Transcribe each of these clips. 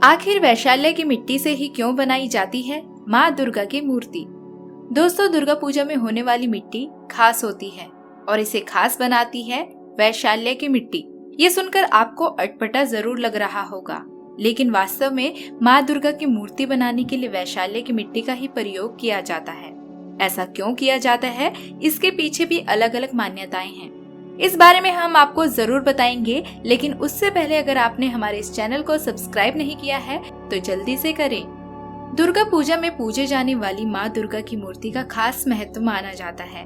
आखिर वैशाल्य की मिट्टी से ही क्यों बनाई जाती है माँ दुर्गा की मूर्ति? दोस्तों, दुर्गा पूजा में होने वाली मिट्टी खास होती है और इसे खास बनाती है वैशाल्य की मिट्टी। ये सुनकर आपको अटपटा जरूर लग रहा होगा, लेकिन वास्तव में माँ दुर्गा की मूर्ति बनाने के लिए वैशाल्य की मिट्टी का ही प्रयोग किया जाता है। ऐसा क्यों किया जाता है, इसके पीछे भी अलग अलग मान्यताएं हैं। इस बारे में हम आपको जरूर बताएंगे, लेकिन उससे पहले अगर आपने हमारे इस चैनल को सब्सक्राइब नहीं किया है तो जल्दी से करें। दुर्गा पूजा में पूजे जाने वाली माँ दुर्गा की मूर्ति का खास महत्व माना जाता है।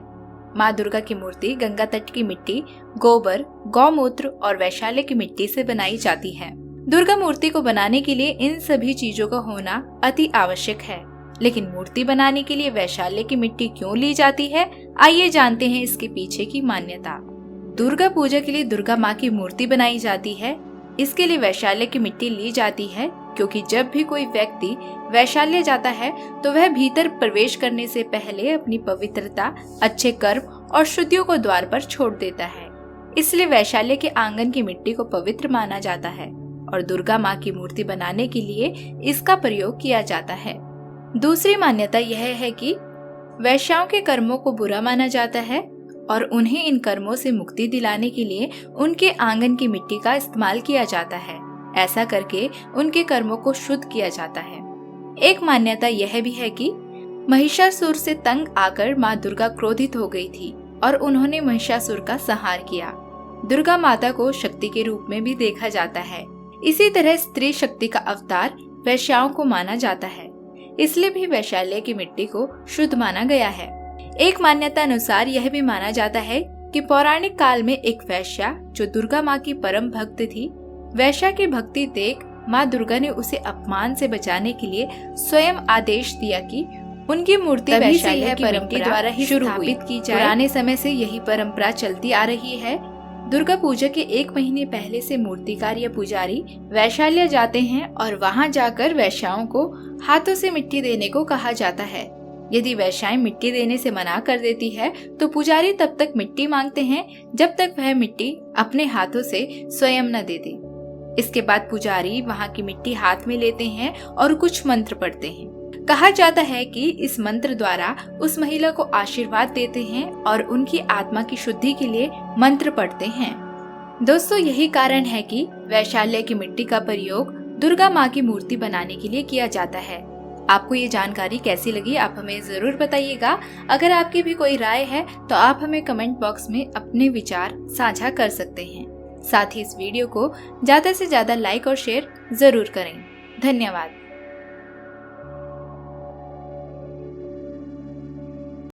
माँ दुर्गा की मूर्ति गंगा तट की मिट्टी, गोबर, गौमूत्र और वैशाल्य की मिट्टी से बनाई जाती है। दुर्गा मूर्ति को बनाने के लिए इन सभी चीजों का होना अति आवश्यक है, लेकिन मूर्ति बनाने के लिए वैशाल्य की मिट्टी क्यों ली जाती है, आइए जानते हैं इसके पीछे की मान्यता। दुर्गा पूजा के लिए दुर्गा माँ की मूर्ति बनाई जाती है। इसके लिए वैशाल्य की मिट्टी ली जाती है क्योंकि जब भी कोई व्यक्ति वैशाल्य जाता है तो वह भीतर प्रवेश करने से पहले अपनी पवित्रता, अच्छे कर्म और शुद्धियों को द्वार पर छोड़ देता है। इसलिए वैशाल्य के आंगन की मिट्टी को पवित्र माना जाता है और दुर्गा माँ की मूर्ति बनाने के लिए इसका प्रयोग किया जाता है। दूसरी मान्यता यह है कि वैश्याओं के कर्मों को बुरा माना जाता है और उन्हें इन कर्मों से मुक्ति दिलाने के लिए उनके आंगन की मिट्टी का इस्तेमाल किया जाता है। ऐसा करके उनके कर्मों को शुद्ध किया जाता है। एक मान्यता यह भी है कि महिषासुर से तंग आकर माँ दुर्गा क्रोधित हो गई थी और उन्होंने महिषासुर का संहार किया। दुर्गा माता को शक्ति के रूप में भी देखा जाता है। इसी तरह स्त्री शक्ति का अवतार वैश्याओं को माना जाता है, इसलिए भी वैशाल्य की मिट्टी को शुद्ध माना गया है। एक मान्यता अनुसार यह भी माना जाता है कि पौराणिक काल में एक वैश्या जो दुर्गा माँ की परम भक्त थी, वैश्या की भक्ति देख माँ दुर्गा ने उसे अपमान से बचाने के लिए स्वयं आदेश दिया कि उनकी मूर्ति वैशाल्य की मिट्टी द्वारा ही स्थापित की जाए। पुराने समय से यही परंपरा चलती आ रही है। दुर्गा पूजा के 1 महीने पहले से मूर्तिकार या पुजारी वैशाल्य जाते हैं और वहां जाकर वैश्याओं को हाथों से मिट्टी देने को कहा जाता है। यदि वैश्याएं मिट्टी देने से मना कर देती है तो पुजारी तब तक मिट्टी मांगते हैं जब तक वह मिट्टी अपने हाथों से स्वयं न दे दे। इसके बाद पुजारी वहां की मिट्टी हाथ में लेते हैं और कुछ मंत्र पढ़ते हैं। कहा जाता है कि इस मंत्र द्वारा उस महिला को आशीर्वाद देते हैं और उनकी आत्मा की शुद्धि के लिए मंत्र पढ़ते हैं। दोस्तों, यही कारण है कि वैशाल्य की मिट्टी का प्रयोग दुर्गा माँ की मूर्ति बनाने के लिए किया जाता है। आपको ये जानकारी कैसी लगी, आप हमें जरूर बताइएगा। अगर आपकी भी कोई राय है तो आप हमें कमेंट बॉक्स में अपने विचार साझा कर सकते हैं। साथ ही इस वीडियो को ज्यादा से ज्यादा लाइक और शेयर जरूर करें। धन्यवाद।